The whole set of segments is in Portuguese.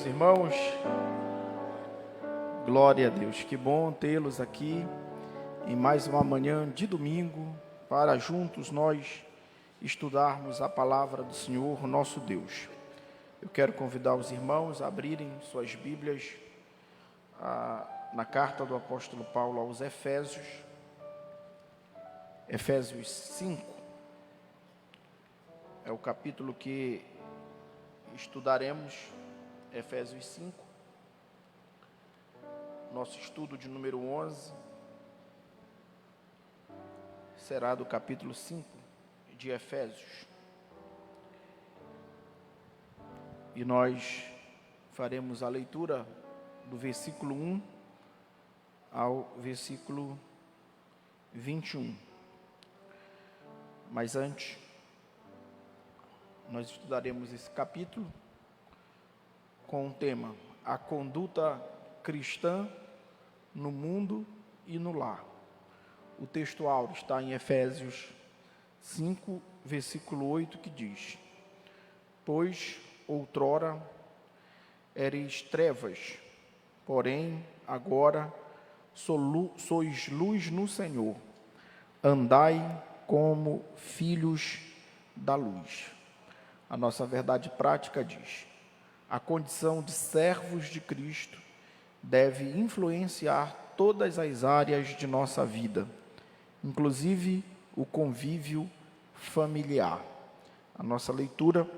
meus irmãos? Glória a Deus, que bom tê-los aqui em mais uma manhã de domingo, para juntos nós estudarmos a palavra do Senhor, nosso Deus. Eu quero convidar os irmãos a abrirem suas Bíblias na carta do apóstolo Paulo aos Efésios, Efésios 5, é o capítulo que estudaremos, Efésios 5, nosso estudo de número 11, será do capítulo 5 de Efésios, e nós faremos a leitura do versículo 1 ao versículo 21, mas antes, nós estudaremos esse capítulo com o tema: a conduta cristã no mundo e no lar. O texto áureo está em Efésios 5, versículo 8, que diz: pois outrora ereis trevas, porém agora sois luz no Senhor. Andai como filhos da luz. A nossa verdade prática diz: a condição de servos de Cristo deve influenciar todas as áreas de nossa vida, inclusive o convívio familiar. A nossa leitura,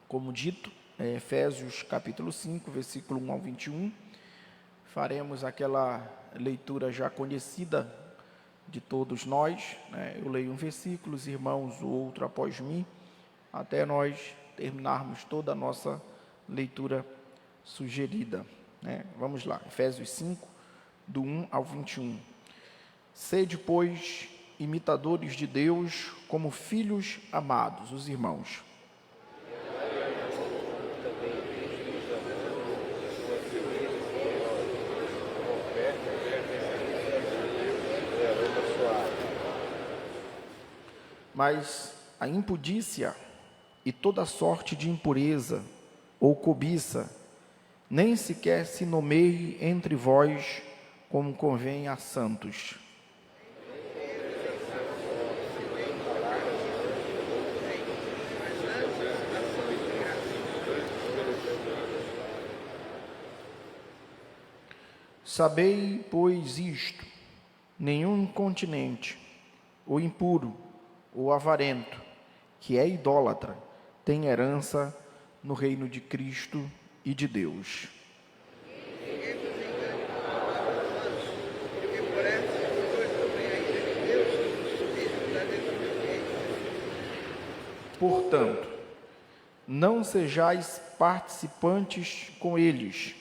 como dito, é Efésios capítulo 5, versículo 1 ao 21. Faremos aquela leitura já conhecida de todos nós, né? Eu leio um versículo, os irmãos o outro após mim, até nós terminarmos toda a nossa leitura sugerida, né? Vamos lá, Efésios 5, do 1 ao 21. Sede, pois, imitadores de Deus como filhos amados, os irmãos. Mas a impudícia e toda sorte de impureza ou cobiça nem sequer se nomeie entre vós como convém a santos. Sabei, pois, isto: nenhum incontinente, ou impuro, ou avarento, que é idólatra, tem herança no reino de Cristo e de Deus. Portanto, não sejais participantes com eles,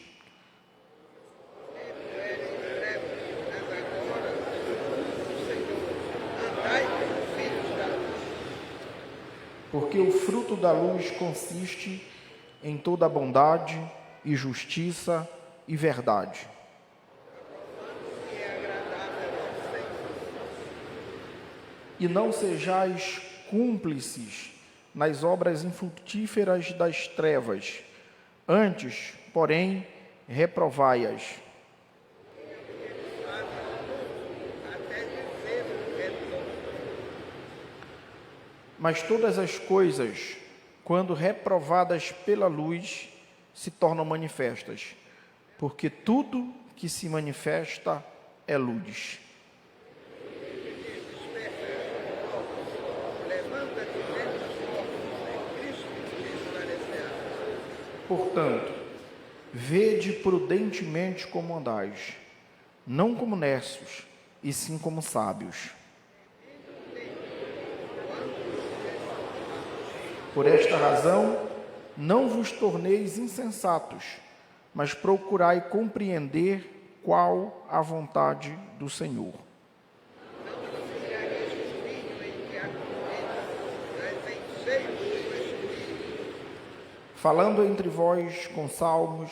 porque o fruto da luz consiste em toda bondade e justiça e verdade. E não sejais cúmplices nas obras infrutíferas das trevas, antes, porém, reprovai-as. Mas todas as coisas, quando reprovadas pela luz, se tornam manifestas, porque tudo que se manifesta é luz. Portanto, vede prudentemente como andais, não como necios, e sim como sábios. Por esta razão, não vos torneis insensatos, mas procurai compreender qual a vontade do Senhor. Falando entre vós com salmos,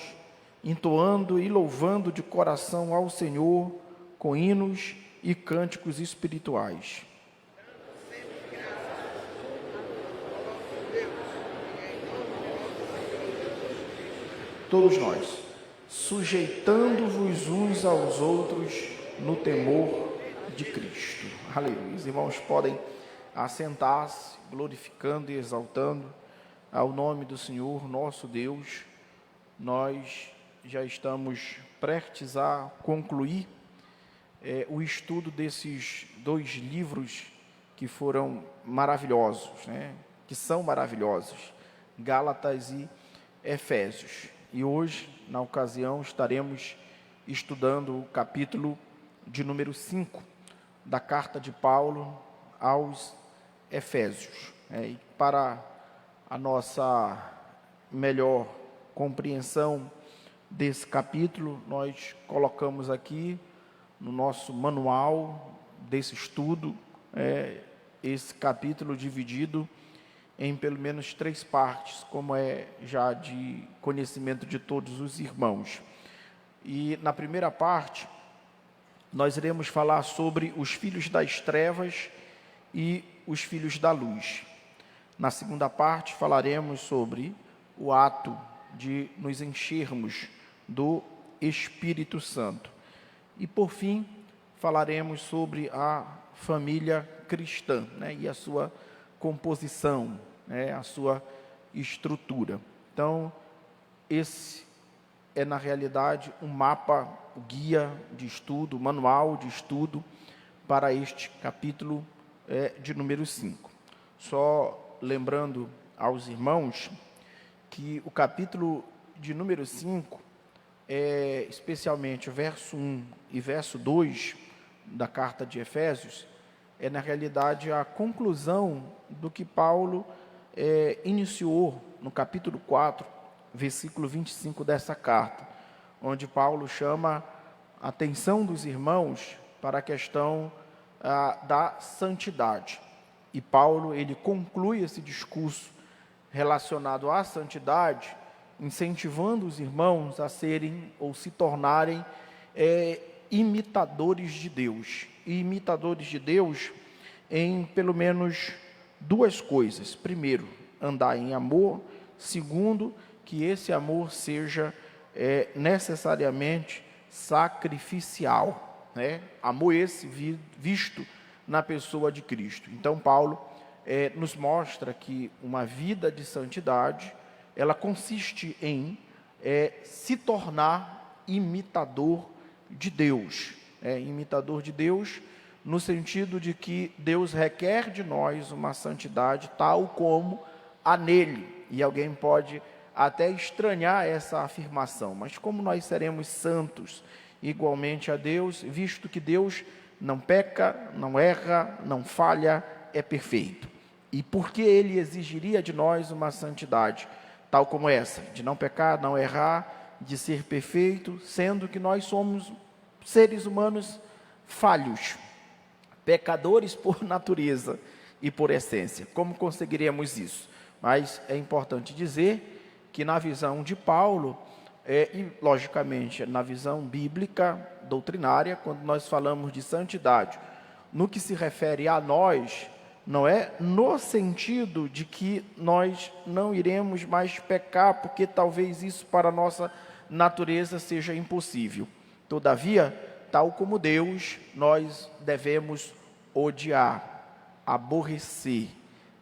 entoando e louvando de coração ao Senhor com hinos e cânticos espirituais. todos nós, sujeitando-vos uns aos outros no temor de Cristo. Aleluia. Os irmãos podem assentar-se, glorificando e exaltando ao nome do Senhor, nosso Deus. Nós já estamos prestes a concluir o estudo desses 2 livros que foram maravilhosos, que são maravilhosos, Gálatas e Efésios. E hoje, na ocasião, estaremos estudando o capítulo de número 5 da carta de Paulo aos Efésios. E para a nossa melhor compreensão desse capítulo, nós colocamos aqui no nosso manual desse estudo, esse capítulo dividido em pelo menos 3 partes, como é já de conhecimento de todos os irmãos. E na primeira parte, nós iremos falar sobre os filhos das trevas e os filhos da luz. Na segunda parte, falaremos sobre o ato de nos enchermos do Espírito Santo. E, por fim, falaremos sobre a família cristã, e a sua composição, a sua estrutura. Então, esse é, na realidade, um mapa, o guia de estudo, o manual de estudo para este capítulo de número 5. Só lembrando aos irmãos que o capítulo de número 5, especialmente o verso 1 e verso 2 da carta de Efésios, é, na realidade, a conclusão do que Paulo iniciou no capítulo 4, versículo 25 dessa carta, onde Paulo chama a atenção dos irmãos para a questão da santidade. E Paulo, ele conclui esse discurso relacionado à santidade, incentivando os irmãos a serem ou se tornarem imitadores de Deus. E imitadores de Deus em pelo menos 2 coisas. Primeiro, andar em amor. Segundo, que esse amor seja necessariamente sacrificial. Amor esse visto na pessoa de Cristo. Então, Paulo nos mostra que uma vida de santidade, ela consiste em se tornar imitador de Deus. Imitador de Deus no sentido de que Deus requer de nós uma santidade tal como há nele. E alguém pode até estranhar essa afirmação, mas como nós seremos santos igualmente a Deus, visto que Deus não peca, não erra, não falha, é perfeito. E por que ele exigiria de nós uma santidade tal como essa, de não pecar, não errar, de ser perfeito, sendo que nós somos seres humanos falhos, pecadores por natureza e por essência? Como conseguiríamos isso? Mas é importante dizer que na visão de Paulo, e logicamente na visão bíblica, doutrinária, quando nós falamos de santidade, no que se refere a nós, não é no sentido de que nós não iremos mais pecar, porque talvez isso para a nossa natureza seja impossível. Todavia, tal como Deus, nós devemos odiar, aborrecer,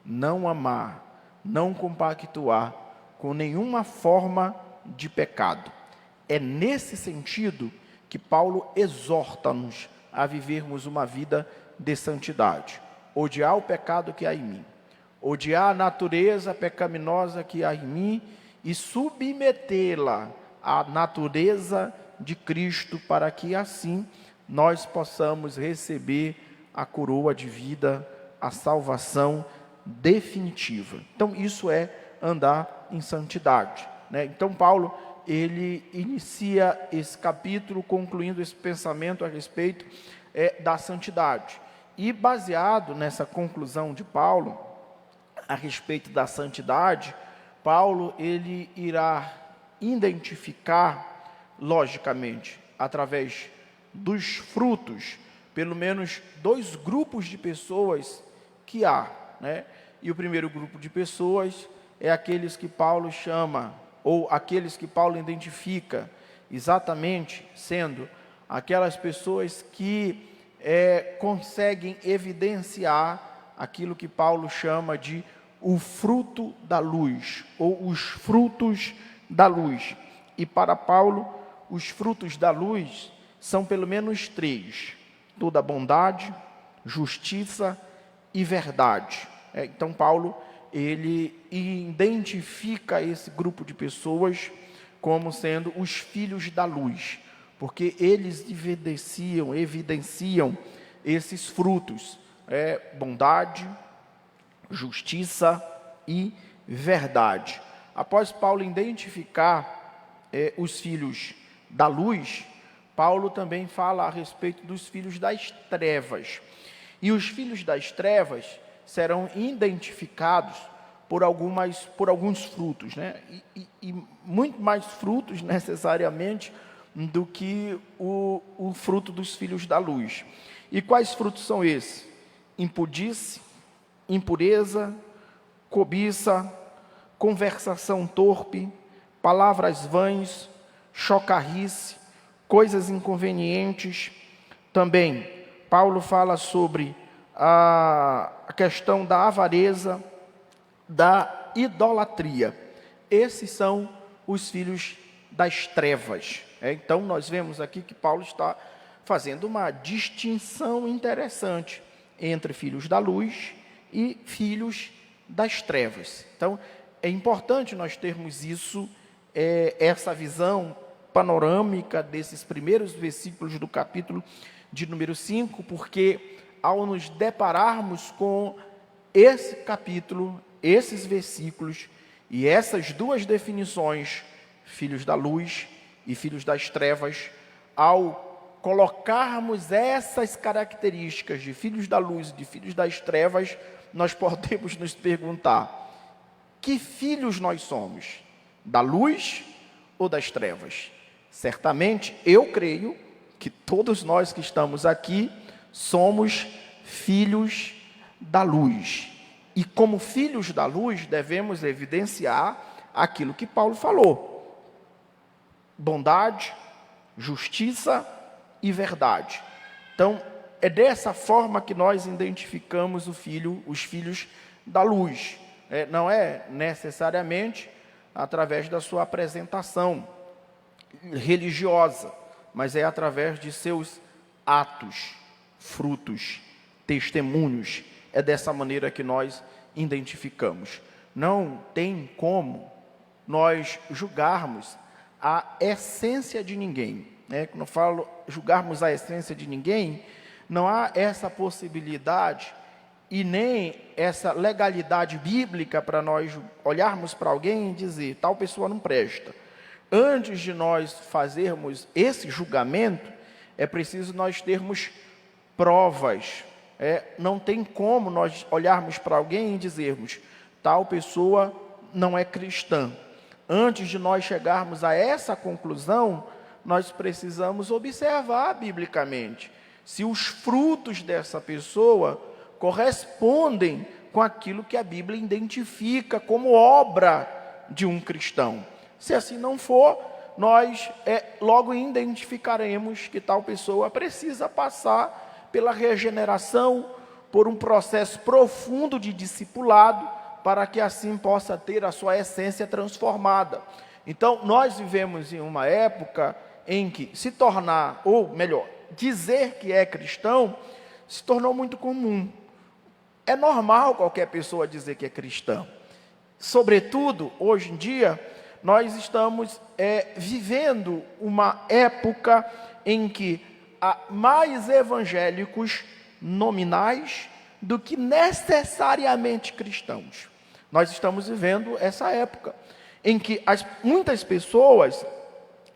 não amar, não compactuar com nenhuma forma de pecado. É nesse sentido que Paulo exorta-nos a vivermos uma vida de santidade. Odiar o pecado que há em mim, odiar a natureza pecaminosa que há em mim e submetê-la à natureza de Cristo, para que assim nós possamos receber a coroa de vida, a salvação definitiva. Então isso é andar em santidade, Então Paulo, ele inicia esse capítulo concluindo esse pensamento a respeito da santidade. E baseado nessa conclusão de Paulo a respeito da santidade, Paulo, ele irá identificar, logicamente, através dos frutos, pelo menos 2 grupos de pessoas que há, E o primeiro grupo de pessoas é aqueles que Paulo chama ou aqueles que Paulo identifica exatamente sendo aquelas pessoas que conseguem evidenciar aquilo que Paulo chama de o fruto da luz, ou os frutos da luz. E para Paulo, os frutos da luz são pelo menos 3: toda bondade, justiça e verdade. Então Paulo, ele identifica esse grupo de pessoas como sendo os filhos da luz, porque eles evidenciam esses frutos, bondade, justiça e verdade. Após Paulo identificar os filhos da luz, Paulo também fala a respeito dos filhos das trevas. E os filhos das trevas serão identificados por alguns frutos, né? E muito mais frutos necessariamente do que o fruto dos filhos da luz. E quais frutos são esses? Impudice, impureza, cobiça, conversação torpe, palavras vãs, chocarrice, coisas inconvenientes. Também Paulo fala sobre a questão da avareza, da idolatria. Esses são os filhos das trevas. Então nós vemos aqui que Paulo está fazendo uma distinção interessante entre filhos da luz e filhos das trevas. Então é importante nós termos isso, essa visão panorâmica desses primeiros versículos do capítulo de número 5, porque ao nos depararmos com esse capítulo, esses versículos e essas duas definições, filhos da luz e filhos das trevas, ao colocarmos essas características de filhos da luz e de filhos das trevas, nós podemos nos perguntar: que filhos nós somos? Da luz ou das trevas? Certamente, eu creio que todos nós que estamos aqui somos filhos da luz. E como filhos da luz, devemos evidenciar aquilo que Paulo falou: bondade, justiça e verdade. Então, é dessa forma que nós identificamos os filhos da luz. Não é necessariamente através da sua apresentação religiosa, mas é através de seus atos, frutos, testemunhos. É dessa maneira que nós identificamos. Não tem como nós julgarmos a essência de ninguém. Quando eu falo julgarmos a essência de ninguém, não há essa possibilidade e nem essa legalidade bíblica para nós olharmos para alguém e dizer, tal pessoa não presta. Antes de nós fazermos esse julgamento, é preciso nós termos provas. Não tem como nós olharmos para alguém e dizermos, tal pessoa não é cristã. Antes de nós chegarmos a essa conclusão, nós precisamos observar biblicamente se os frutos dessa pessoa correspondem com aquilo que a Bíblia identifica como obra de um cristão. Se assim não for, nós logo identificaremos que tal pessoa precisa passar pela regeneração, por um processo profundo de discipulado, para que assim possa ter a sua essência transformada. Então, nós vivemos em uma época em que se tornar, ou melhor, dizer que é cristão, se tornou muito comum. É normal qualquer pessoa dizer que é cristão. Sobretudo, hoje em dia, nós estamos vivendo uma época em que há mais evangélicos nominais do que necessariamente cristãos. Nós estamos vivendo essa época em que muitas pessoas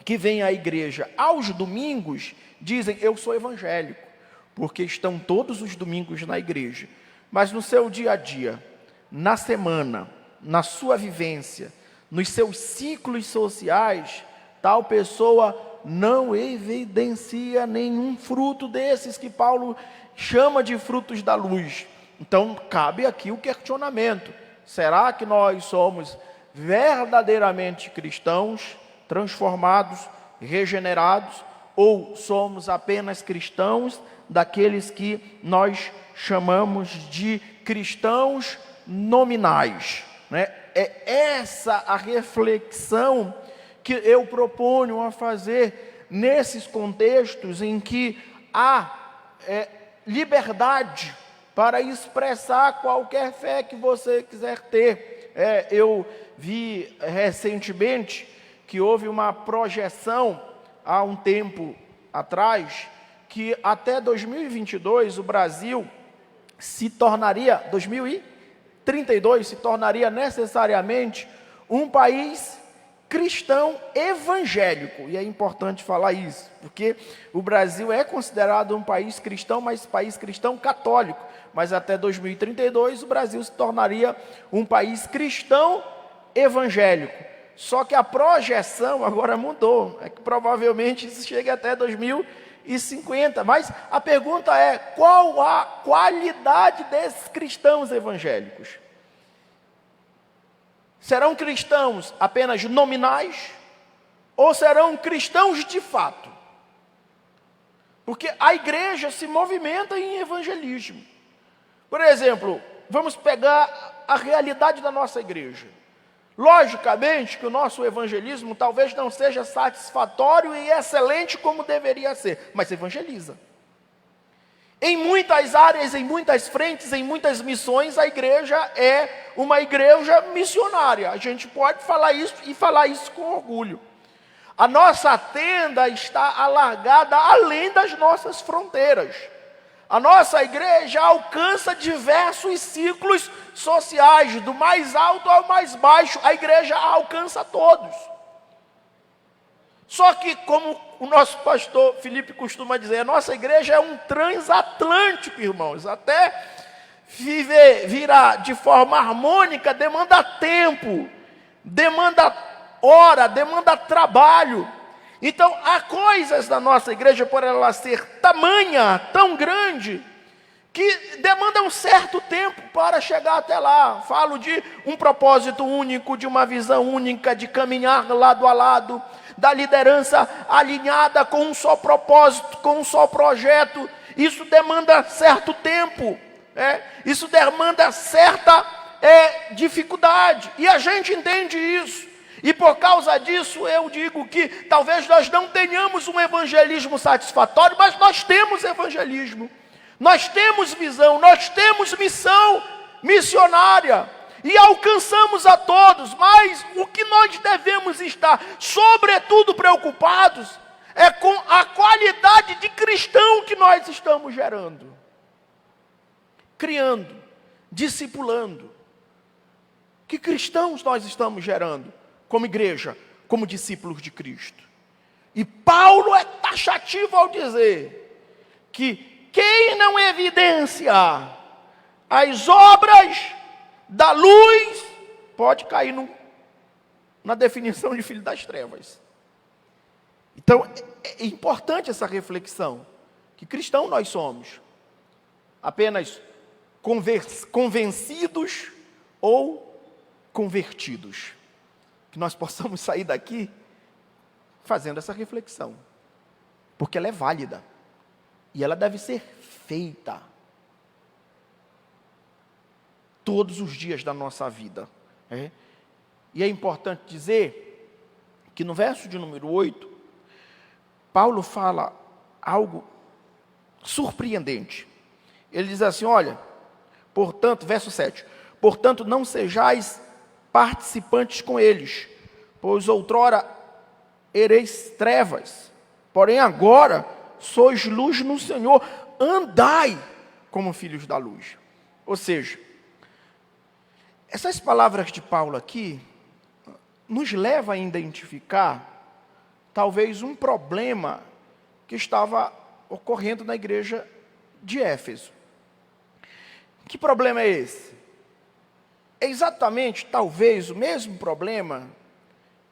que vêm à igreja aos domingos dizem, eu sou evangélico, porque estão todos os domingos na igreja. Mas no seu dia a dia, na semana, na sua vivência, nos seus ciclos sociais, tal pessoa não evidencia nenhum fruto desses que Paulo chama de frutos da luz. Então, cabe aqui o questionamento: será que nós somos verdadeiramente cristãos, transformados, regenerados, ou somos apenas cristãos daqueles que nós chamamos de cristãos nominais, né? É essa a reflexão que eu proponho a fazer nesses contextos em que há liberdade para expressar qualquer fé que você quiser ter. Eu vi recentemente que houve uma projeção há um tempo atrás que até 2022 o Brasil se tornaria, 2032 se tornaria necessariamente um país cristão evangélico. E é importante falar isso, porque o Brasil é considerado um país cristão, mas país cristão católico. Mas até 2032 o Brasil se tornaria um país cristão evangélico. Só que a projeção agora mudou, é que provavelmente isso chega até 2050. Mas a pergunta é, qual a qualidade desses cristãos evangélicos? Serão cristãos apenas nominais ou serão cristãos de fato? Porque a igreja se movimenta em evangelismo. Por exemplo, vamos pegar a realidade da nossa igreja. Logicamente que o nosso evangelismo talvez não seja satisfatório e excelente como deveria ser, mas evangeliza. Em muitas áreas, em muitas frentes, em muitas missões, a igreja é uma igreja missionária. A gente pode falar isso e falar isso com orgulho. A nossa tenda está alargada além das nossas fronteiras. A nossa igreja alcança diversos ciclos sociais, do mais alto ao mais baixo. A igreja alcança todos. Só que, como o nosso pastor Felipe costuma dizer, a nossa igreja é um transatlântico, irmãos. Até virar de forma harmônica demanda tempo, demanda hora, demanda trabalho. Então, há coisas da nossa igreja, por ela ser tamanha, tão grande, que demandam um certo tempo para chegar até lá. Falo de um propósito único, de uma visão única, de caminhar lado a lado, da liderança alinhada com um só propósito, com um só projeto. Isso demanda certo tempo, isso demanda certa dificuldade, e a gente entende isso. E por causa disso eu digo que talvez nós não tenhamos um evangelismo satisfatório, mas nós temos evangelismo, nós temos visão, nós temos missão missionária, e alcançamos a todos. Mas o que nós devemos estar, sobretudo, preocupados é com a qualidade de cristão que nós estamos gerando, criando, discipulando. Que cristãos nós estamos gerando como igreja, como discípulos de Cristo? E Paulo é taxativo ao dizer que quem não evidenciar as obras da luz pode cair na definição de filho das trevas. Então é importante essa reflexão. Que cristão nós somos? Apenas convencidos ou convertidos? Que nós possamos sair daqui fazendo essa reflexão, porque ela é válida e ela deve ser feita todos os dias da nossa vida. E é importante dizer que no verso de número 8, Paulo fala algo surpreendente. Ele diz assim, olha, portanto, verso 7, portanto não sejais participantes com eles, pois outrora ereis trevas, porém agora sois luz no Senhor, andai como filhos da luz. Ou seja, essas palavras de Paulo aqui nos levam a identificar talvez um problema que estava ocorrendo na igreja de Éfeso. Que problema é esse? É exatamente, talvez, o mesmo problema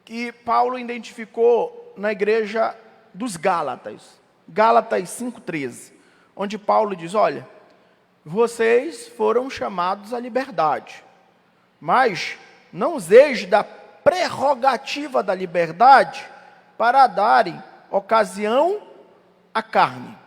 que Paulo identificou na igreja dos Gálatas. Gálatas 5,13, onde Paulo diz, olha, vocês foram chamados à liberdade, mas não useis da prerrogativa da liberdade para darem ocasião à carne.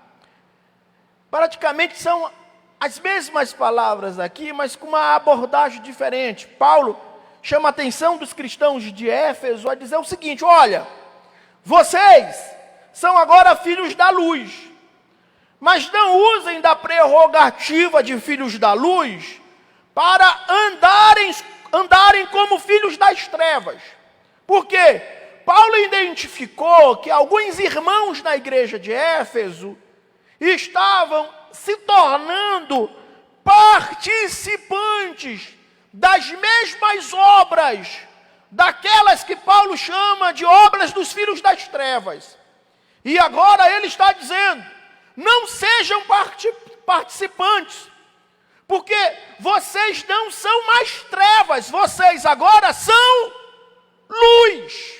Praticamente são as mesmas palavras aqui, mas com uma abordagem diferente. Paulo chama a atenção dos cristãos de Éfeso a dizer o seguinte: olha, vocês são agora filhos da luz, mas não usem da prerrogativa de filhos da luz para andarem como filhos das trevas. Por quê? Paulo identificou que alguns irmãos na igreja de Éfeso estavam se tornando participantes das mesmas obras, daquelas que Paulo chama de obras dos filhos das trevas. E agora ele está dizendo: não sejam participantes, porque vocês não são mais trevas, vocês agora são luz.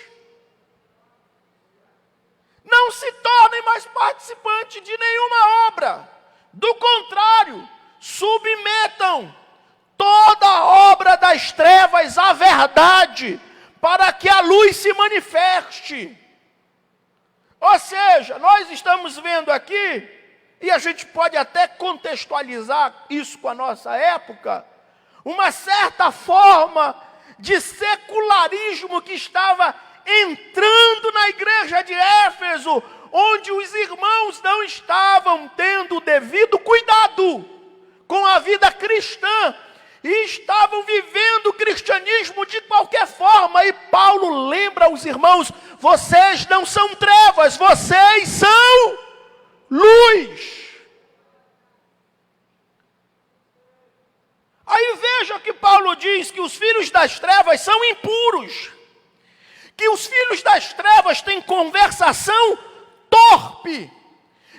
Não se tornem mais participantes de nenhuma obra. Do contrário, submetam toda a obra das trevas à verdade, para que a luz se manifeste. Ou seja, nós estamos vendo aqui, e a gente pode até contextualizar isso com a nossa época, uma certa forma de secularismo que estava entrando na igreja de Éfeso, onde os irmãos não estavam tendo o devido cuidado com a vida cristã, e estavam vivendo o cristianismo de qualquer forma. E Paulo lembra aos irmãos: vocês não são trevas, vocês são luz. Aí veja que Paulo diz que os filhos das trevas são impuros, que os filhos das trevas têm conversação torpe,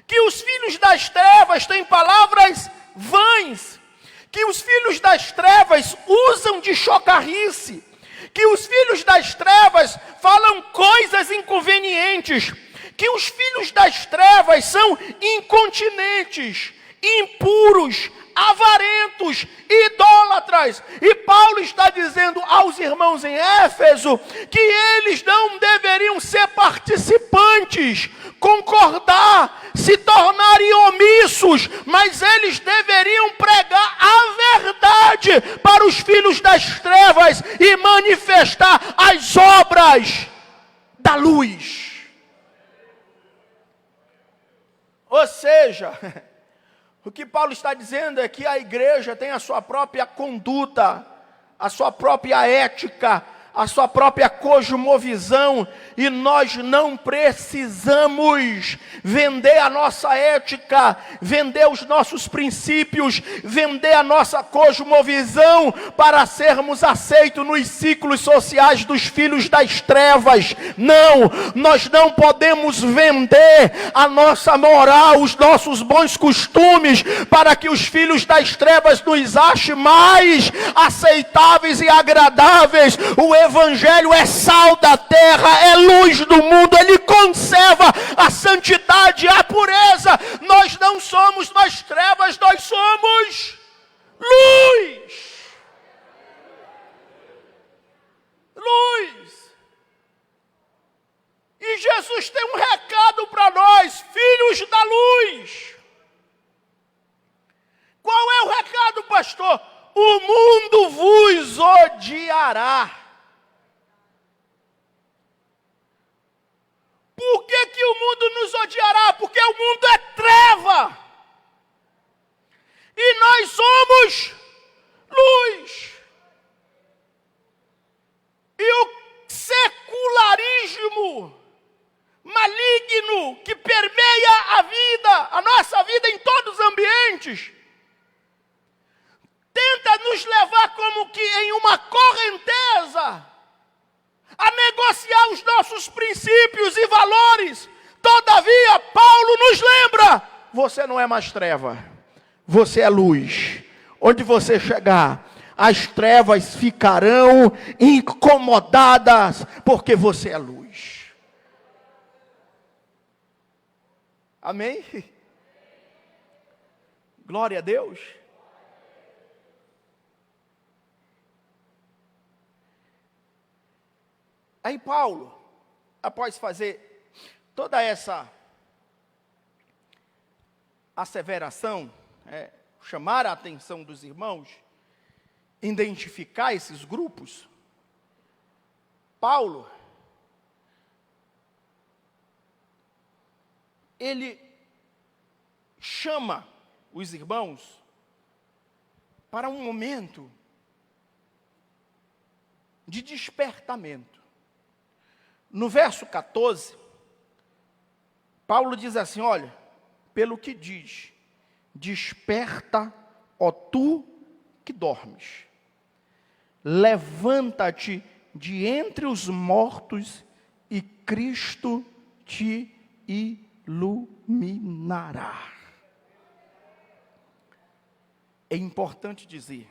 que os filhos das trevas têm palavras vãs, que os filhos das trevas usam de chocarrice, que os filhos das trevas falam coisas inconvenientes, que os filhos das trevas são incontinentes, impuros, avarentos, idólatras. E Paulo está dizendo aos irmãos em Éfeso que eles não deveriam ser participantes, concordar, se tornarem omissos, mas eles deveriam pregar a verdade para os filhos das trevas e manifestar as obras da luz. Ou seja, o que Paulo está dizendo é que a igreja tem a sua própria conduta, a sua própria ética, a sua própria cosmovisão, e nós não precisamos vender a nossa ética, vender os nossos princípios, vender a nossa cosmovisão para sermos aceitos nos ciclos sociais dos filhos das trevas. Não, nós não podemos vender a nossa moral, os nossos bons costumes, para que os filhos das trevas nos achem mais aceitáveis e agradáveis. O Evangelho é sal da terra, é luz do mundo, ele conserva a santidade, a pureza. Nós não somos mais trevas, nós somos luz. Luz. E Jesus tem um recado para nós, filhos da luz. Qual é o recado, pastor? O mundo vos odiará. Por que que o mundo nos odiará? Porque o mundo é treva. E nós somos luz. E o secularismo maligno que permeia a vida, a nossa vida em todos os ambientes, tenta nos levar como que em uma correnteza a negociar os nossos princípios e valores. Todavia, Paulo nos lembra: você não é mais treva, você é luz. Onde você chegar, as trevas ficarão incomodadas, porque você é luz. Amém? Glória a Deus. Aí Paulo, após fazer toda essa asseveração, chamar a atenção dos irmãos, identificar esses grupos, Paulo, ele chama os irmãos para um momento de despertamento. No verso 14, Paulo diz assim, olha, pelo que diz, desperta, ó tu que dormes, levanta-te de entre os mortos e Cristo te iluminará. É importante dizer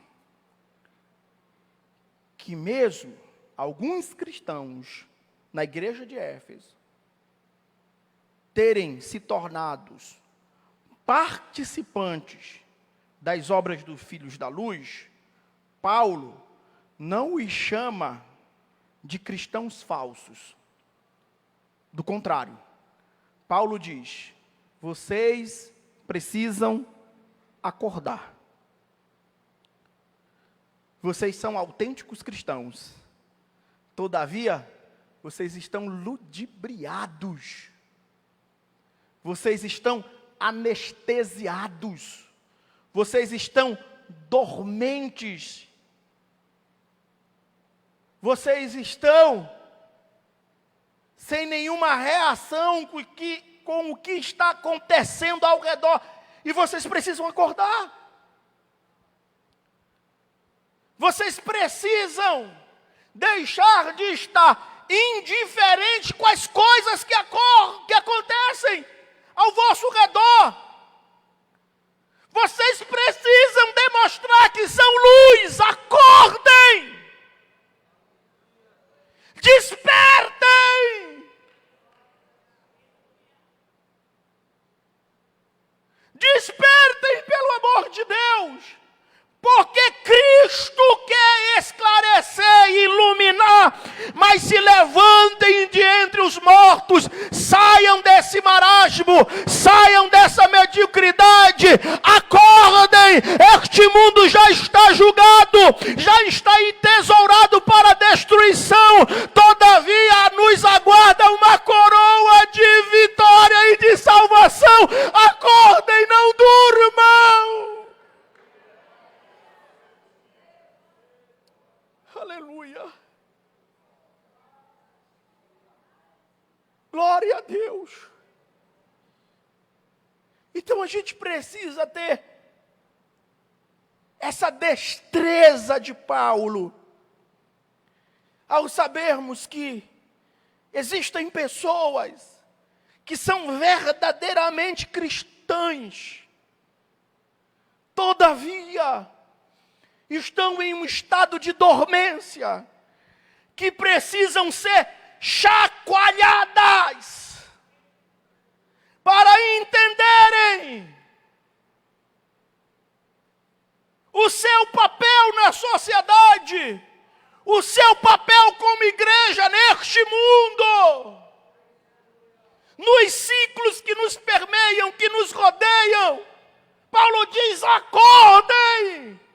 que mesmo alguns cristãos na igreja de Éfeso terem se tornados participantes das obras dos filhos da luz, Paulo não os chama de cristãos falsos. Do contrário, Paulo diz, vocês precisam acordar. Vocês são autênticos cristãos. Todavia, vocês estão ludibriados. Vocês estão anestesiados. Vocês estão dormentes. Vocês estão sem nenhuma reação com o que está acontecendo ao redor. E vocês precisam acordar. Vocês precisam deixar de estar indiferente com as coisas que acontecem ao vosso redor. Vocês precisam demonstrar que são luz. Acordem! Despertem! Despertem, pelo amor de Deus! Porque Cristo quer esclarecer e iluminar, mas se levantem de entre os mortos, saiam desse marasmo, saiam dessa mediocridade, acordem, este mundo já está julgado, já está entesourado para a destruição, todavia nos aguarda uma coroa de vitória e de salvação. Acordem, não durmam. Aleluia. Glória a Deus. Então a gente precisa ter essa destreza de Paulo, ao sabermos que existem pessoas que são verdadeiramente cristãs, todavia estão em um estado de dormência, que precisam ser chacoalhadas, para entenderem o seu papel na sociedade, o seu papel como igreja neste mundo, nos ciclos que nos permeiam, que nos rodeiam. Paulo diz, acordem!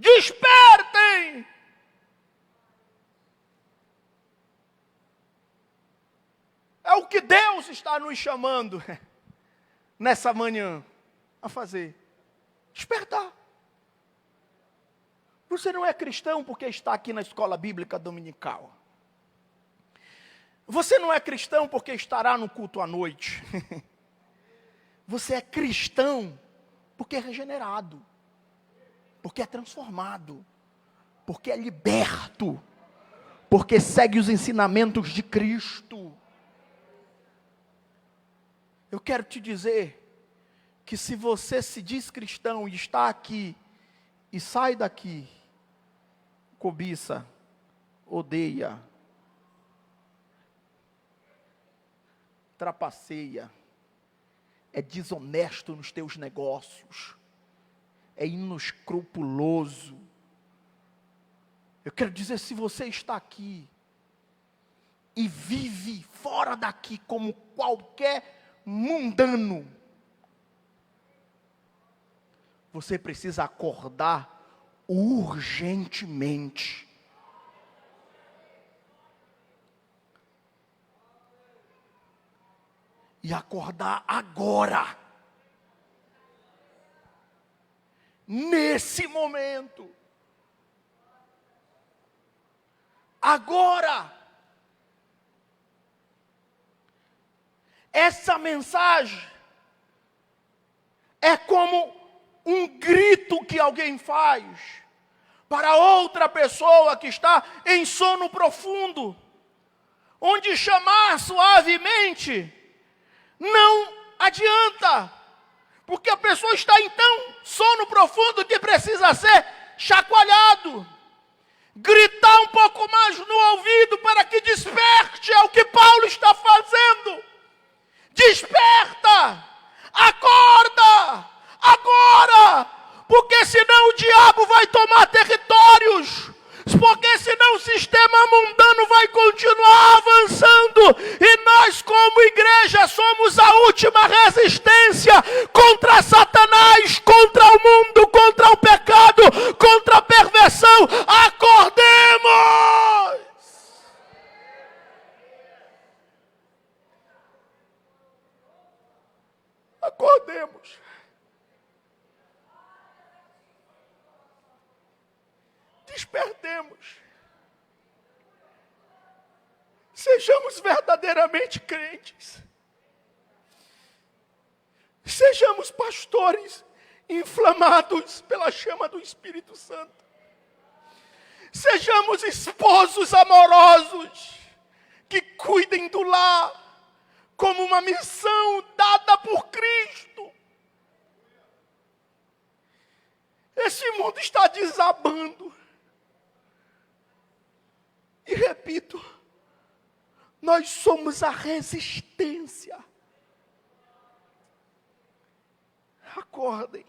Despertem! É o que Deus está nos chamando nessa manhã a fazer. Despertar. Você não é cristão porque está aqui na escola bíblica dominical. Você não é cristão porque estará no culto à noite. Você é cristão porque é regenerado. Porque é transformado, porque é liberto, porque segue os ensinamentos de Cristo. Eu quero te dizer que se você se diz cristão e está aqui, e sai daqui, cobiça, odeia, trapaceia, é desonesto nos teus negócios, é inescrupuloso. Eu quero dizer, se você está aqui e vive fora daqui como qualquer mundano, você precisa acordar urgentemente. E acordar agora. Nesse momento. Agora. Essa mensagem é como um grito que alguém faz para outra pessoa que está em sono profundo, onde chamar suavemente não adianta, porque a pessoa está em tão sono profundo que precisa ser chacoalhado, gritar um pouco mais no ouvido para que desperte. É o que Paulo está fazendo. Desperta, acorda, agora, porque senão o diabo vai tomar territórios, porque senão o sistema mundano vai continuar avançando, e nós como igreja somos a última resistência contra Satanás, contra o mundo, contra o pecado, contra a perversão. Acordemos! Acordemos. Despertemos. Sejamos verdadeiramente crentes. Sejamos pastores inflamados pela chama do Espírito Santo. Sejamos esposos amorosos que cuidem do lar como uma missão dada por Cristo. Esse mundo está desabando. E repito, nós somos a resistência. Acordem.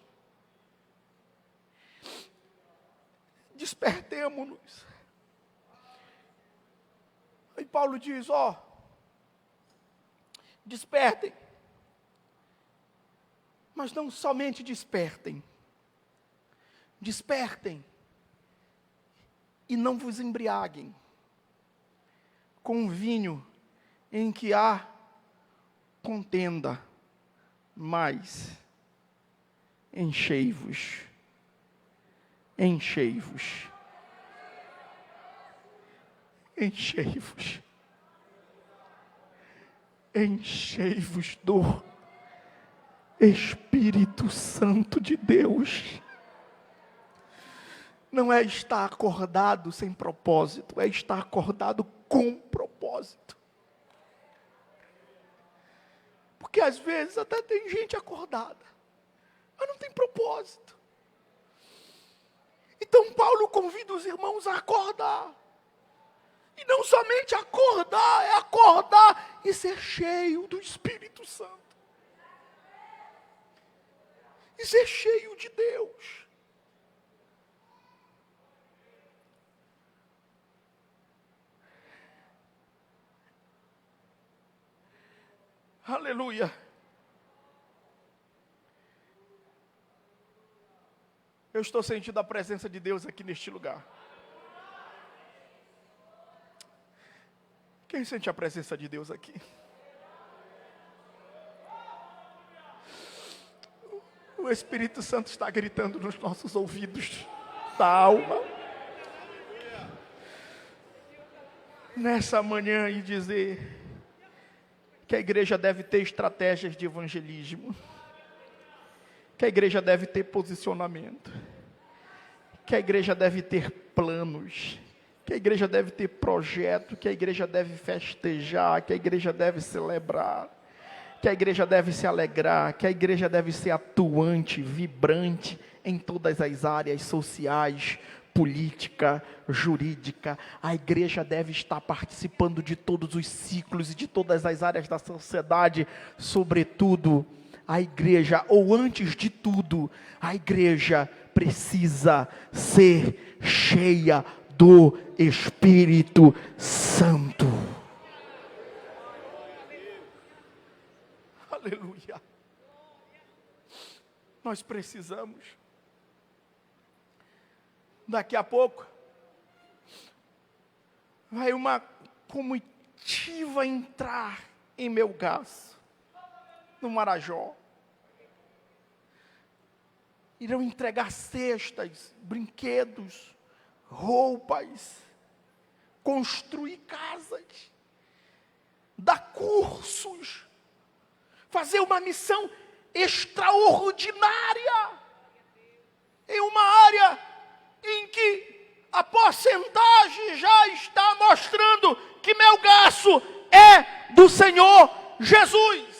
Despertemo-nos. E Paulo diz, despertem. Mas não somente despertem. Despertem. E não vos embriaguem com vinho em que há contenda, mas enchei-vos, enchei-vos, enchei-vos, enchei-vos do Espírito Santo de Deus. Não é estar acordado sem propósito, é estar acordado com propósito. Porque às vezes até tem gente acordada, mas não tem propósito. Então Paulo convida os irmãos a acordar. E não somente acordar, é acordar e ser cheio do Espírito Santo. E ser cheio de Deus. Aleluia. Eu estou sentindo a presença de Deus aqui neste lugar. Quem sente a presença de Deus aqui? O Espírito Santo está gritando nos nossos ouvidos da alma. Nessa manhã e dizer que a igreja deve ter estratégias de evangelismo, que a igreja deve ter posicionamento, que a igreja deve ter planos, que a igreja deve ter projeto, que a igreja deve festejar, que a igreja deve celebrar, que a igreja deve se alegrar, que a igreja deve ser atuante, vibrante em todas as áreas sociais, política, jurídica. A igreja deve estar participando de todos os ciclos e de todas as áreas da sociedade, sobretudo a igreja, ou antes de tudo, a igreja precisa ser cheia do Espírito Santo. Aleluia. Nós precisamos. Daqui a pouco, vai uma comitiva entrar em Melgaço, no Marajó. Irão entregar cestas, brinquedos, roupas, construir casas, dar cursos, fazer uma missão extraordinária em uma área em que a porcentagem já está mostrando que Melgaço é do Senhor Jesus.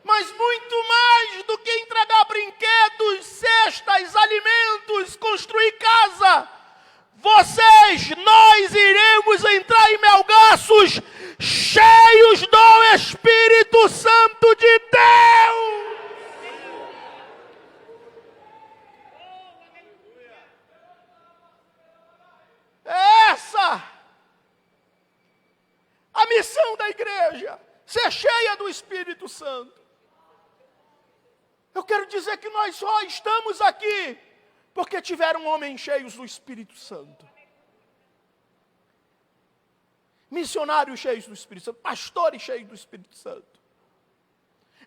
Mas muito mais do que entregar brinquedos, cestas, alimentos, construir casa, nós iremos entrar em Melgaços cheios do Espírito Santo de Deus. É essa a missão da igreja, ser cheia do Espírito Santo. Eu quero dizer que nós só estamos aqui porque tiveram homens cheios do Espírito Santo. Missionários cheios do Espírito Santo, pastores cheios do Espírito Santo.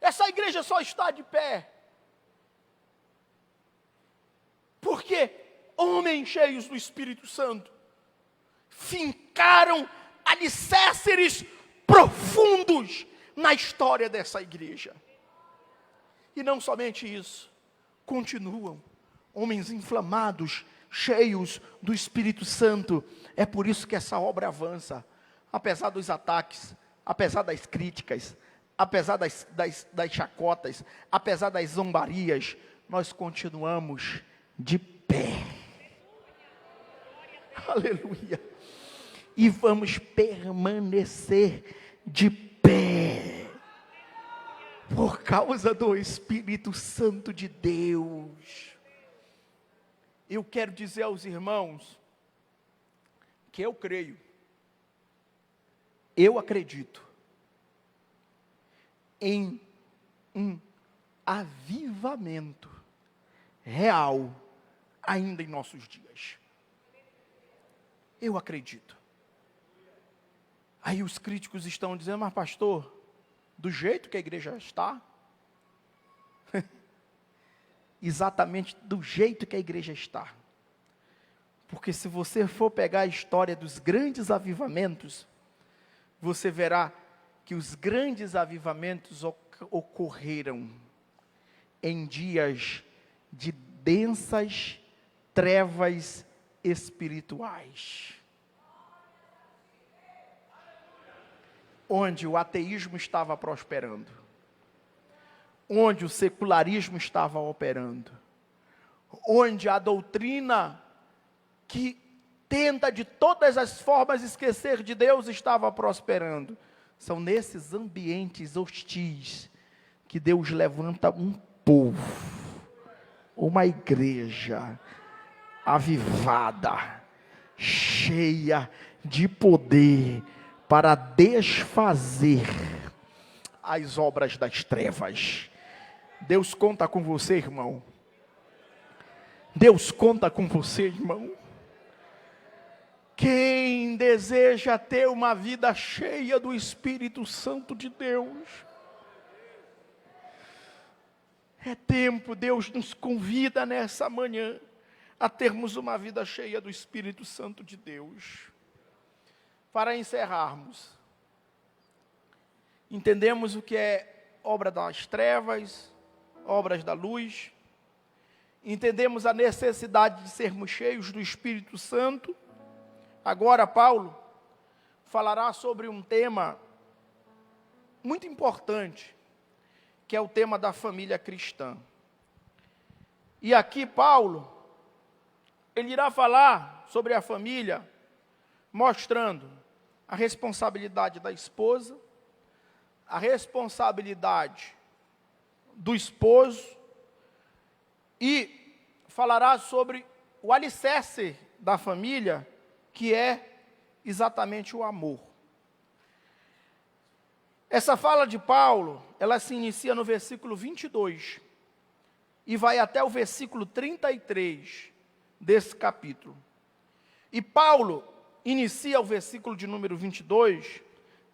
Essa igreja só está de pé porque homens cheios do Espírito Santo fincaram alicerces profundos na história dessa igreja. E não somente isso, continuam homens inflamados, cheios do Espírito Santo. É por isso que essa obra avança, apesar dos ataques, apesar das críticas, apesar das chacotas, apesar das zombarias, nós continuamos de pé. Aleluia. E vamos permanecer de pé. Por causa do Espírito Santo de Deus. Eu quero dizer aos irmãos que eu creio, eu acredito em um avivamento real ainda em nossos dias. Eu acredito. Aí os críticos estão dizendo, mas pastor, do jeito que a igreja está, exatamente do jeito que a igreja está. Porque se você for pegar a história dos grandes avivamentos, você verá que os grandes avivamentos ocorreram em dias de densas trevas espirituais. Onde o ateísmo estava prosperando, onde o secularismo estava operando, onde a doutrina que tenta de todas as formas esquecer de Deus estava prosperando. São nesses ambientes hostis que Deus levanta um povo, uma igreja avivada, cheia de poder, para desfazer as obras das trevas. Deus conta com você, irmão. Deus conta com você, irmão. Quem deseja ter uma vida cheia do Espírito Santo de Deus, é tempo, Deus nos convida nessa manhã a termos uma vida cheia do Espírito Santo de Deus. Para encerrarmos, entendemos o que é obra das trevas, obras da luz, entendemos a necessidade de sermos cheios do Espírito Santo. Agora Paulo falará sobre um tema muito importante, que é o tema da família cristã. E aqui Paulo, ele irá falar sobre a família, mostrando a responsabilidade da esposa, a responsabilidade do esposo, e falará sobre o alicerce da família, que é exatamente o amor. Essa fala de Paulo, ela se inicia no versículo 22 e vai até o versículo 33 desse capítulo. E Paulo inicia o versículo de número 22,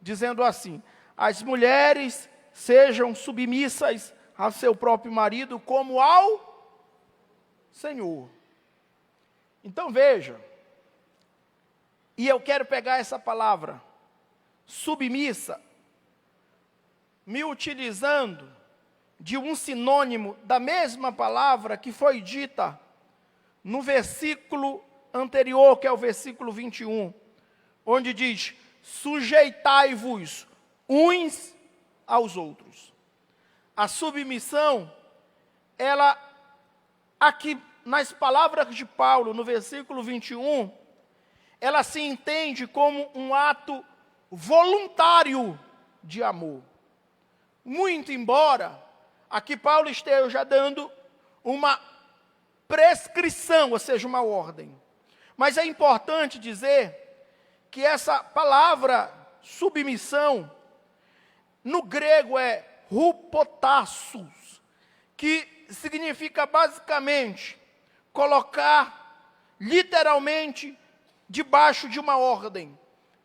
dizendo assim: as mulheres sejam submissas ao seu próprio marido como ao Senhor. Então veja, e eu quero pegar essa palavra, submissa, me utilizando de um sinônimo da mesma palavra que foi dita no versículo anterior, que é o versículo 21, onde diz: sujeitai-vos uns aos outros. A submissão, ela, aqui nas palavras de Paulo, no versículo 21, ela se entende como um ato voluntário de amor. Muito embora aqui Paulo esteja dando uma prescrição, ou seja, uma ordem. Mas é importante dizer que essa palavra submissão, no grego é hupotassos, que significa basicamente colocar literalmente debaixo de uma ordem.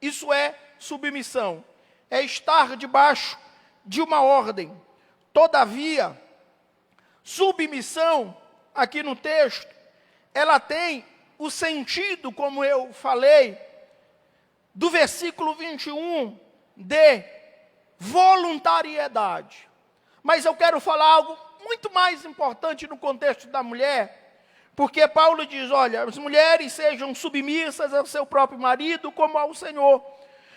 Isso é submissão, é estar debaixo de uma ordem. Todavia, submissão, aqui no texto, ela tem o sentido, como eu falei, do versículo 21, de voluntariedade. Mas eu quero falar algo muito mais importante no contexto da mulher, porque Paulo diz: olha, as mulheres sejam submissas ao seu próprio marido como ao Senhor.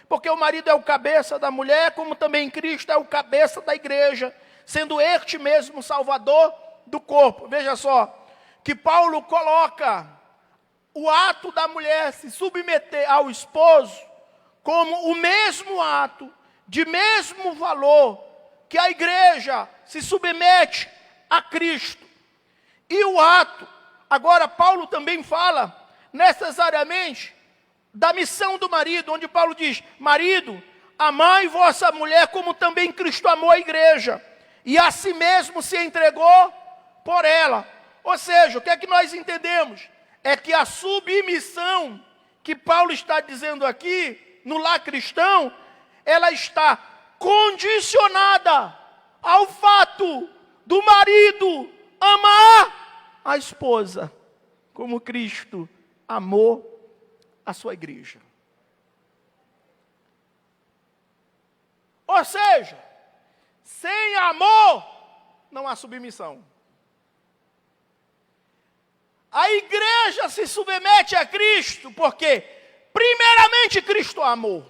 Porque o marido é o cabeça da mulher, como também Cristo é o cabeça da igreja, sendo este mesmo salvador do corpo. Veja só, que Paulo coloca o ato da mulher se submeter ao esposo como o mesmo ato, de mesmo valor, que a igreja se submete a Cristo. E o ato, agora Paulo também fala necessariamente da missão do marido, onde Paulo diz: marido, amai vossa mulher como também Cristo amou a igreja, e a si mesmo se entregou por ela. Ou seja, o que é que nós entendemos? É que a submissão que Paulo está dizendo aqui, no lar cristão, ela está condicionada ao fato do marido amar a esposa, como Cristo amou a sua igreja. Ou seja, sem amor não há submissão. A igreja se submete a Cristo porque, primeiramente, Cristo a amou.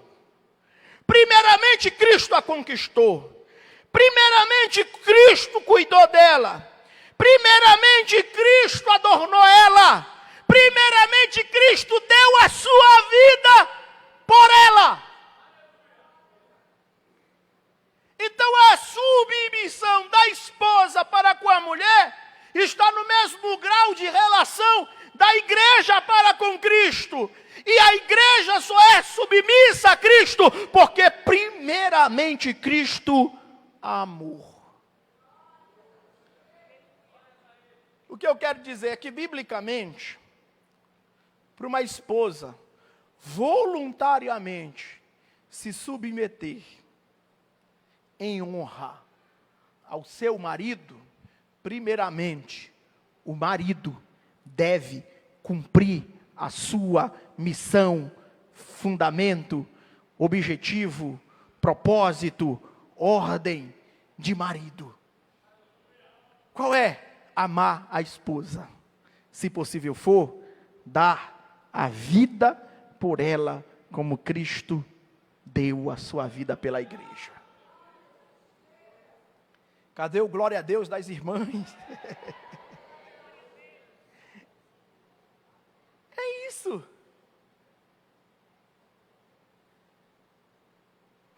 Primeiramente, Cristo a conquistou. Primeiramente, Cristo cuidou dela. Primeiramente, Cristo adornou ela. Primeiramente, Cristo deu a sua vida por ela. Então, a submissão da esposa para com a mulher está no mesmo grau de relação da igreja para com Cristo. E a igreja só é submissa a Cristo porque primeiramente Cristo amou. O que eu quero dizer é que, biblicamente, para uma esposa voluntariamente se submeter em honra ao seu marido, primeiramente, o marido deve cumprir a sua missão, fundamento, objetivo, propósito, ordem de marido. Qual é? Amar a esposa. Se possível for, dar a vida por ela, como Cristo deu a sua vida pela igreja. Cadê o glória a Deus das irmãs? É isso.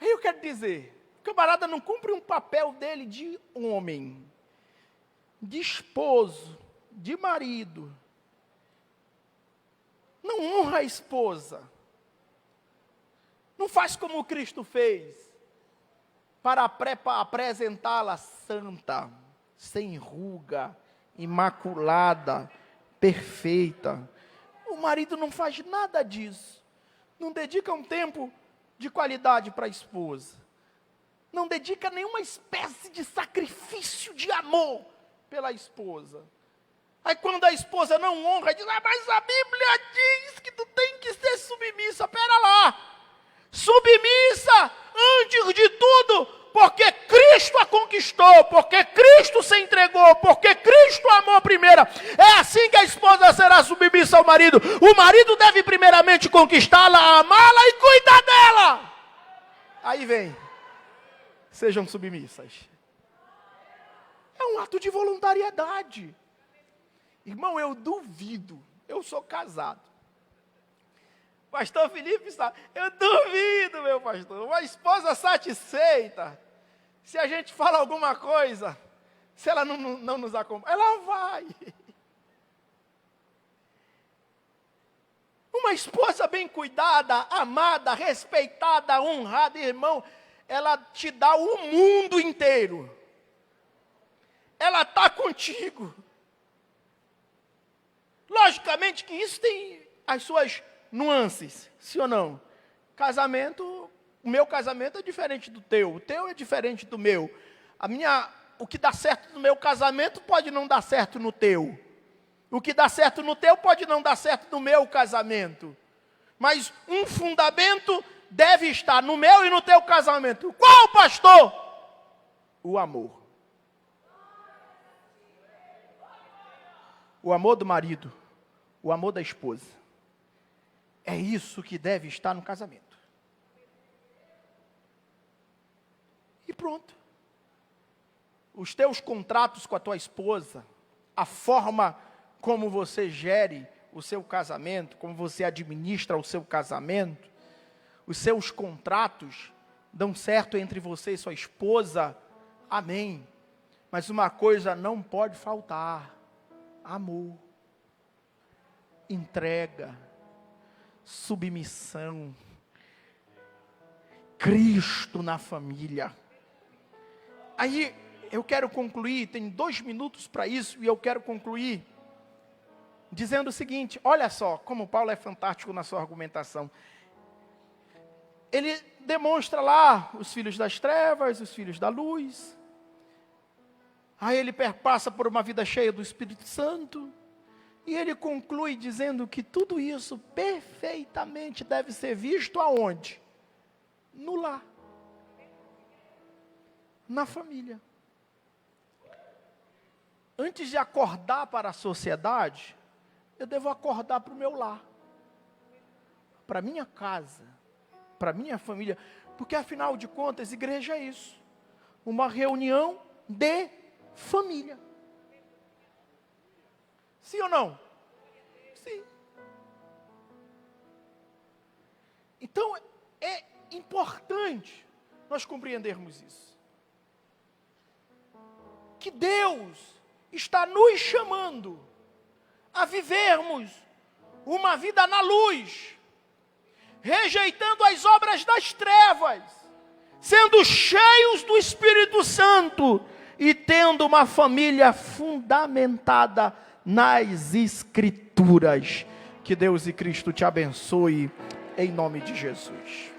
Aí eu quero dizer, o camarada não cumpre um papel dele de homem, de esposo, de marido. Não honra a esposa. Não faz como Cristo fez. para apresentá-la santa, sem ruga, imaculada, perfeita. O marido não faz nada disso. Não dedica um tempo de qualidade para a esposa. Não dedica nenhuma espécie de sacrifício de amor pela esposa. Aí quando a esposa não honra, diz: mas a Bíblia diz que tu tem que ser submissa. Pera lá. Submissa antes de tudo, porque Cristo a conquistou, porque Cristo se entregou, porque Cristo amou primeiro. É assim que a esposa será submissa ao marido. O marido deve primeiramente conquistá-la, amá-la e cuidar dela. Aí vem: sejam submissas. É um ato de voluntariedade. Irmão, eu duvido, eu sou casado. Pastor Felipe sabe, eu duvido, meu pastor, uma esposa satisfeita, se a gente fala alguma coisa, se ela não nos acompanha, ela vai. Uma esposa bem cuidada, amada, respeitada, honrada, irmão, ela te dá o mundo inteiro. Ela está contigo. Logicamente que isso tem as suas nuances, sim ou não? Casamento, o meu casamento é diferente do teu, o teu é diferente do meu. O que dá certo no meu casamento pode não dar certo no teu. O que dá certo no teu pode não dar certo no meu casamento. Mas um fundamento deve estar no meu e no teu casamento. Qual, pastor? O amor. O amor do marido, o amor da esposa. É isso que deve estar no casamento. E pronto. Os teus contratos com a tua esposa, a forma como você gere o seu casamento, como você administra o seu casamento, os seus contratos dão certo entre você e sua esposa, amém. Mas uma coisa não pode faltar: amor, entrega, submissão, Cristo na família. Aí eu quero concluir, tem 2 minutos para isso, e eu quero concluir dizendo o seguinte: olha só como Paulo é fantástico na sua argumentação. Ele demonstra lá os filhos das trevas, os filhos da luz. Aí ele perpassa por uma vida cheia do Espírito Santo. E ele conclui dizendo que tudo isso perfeitamente deve ser visto aonde? No lar. Na família. Antes de acordar para a sociedade, eu devo acordar para o meu lar. Para a minha casa. Para a minha família. Porque afinal de contas, igreja é isso. Uma reunião de família. Sim ou não? Sim. Então, é importante nós compreendermos isso. Que Deus está nos chamando a vivermos uma vida na luz, rejeitando as obras das trevas, sendo cheios do Espírito Santo e tendo uma família fundamentada nas Escrituras. Que Deus e Cristo te abençoe, em nome de Jesus.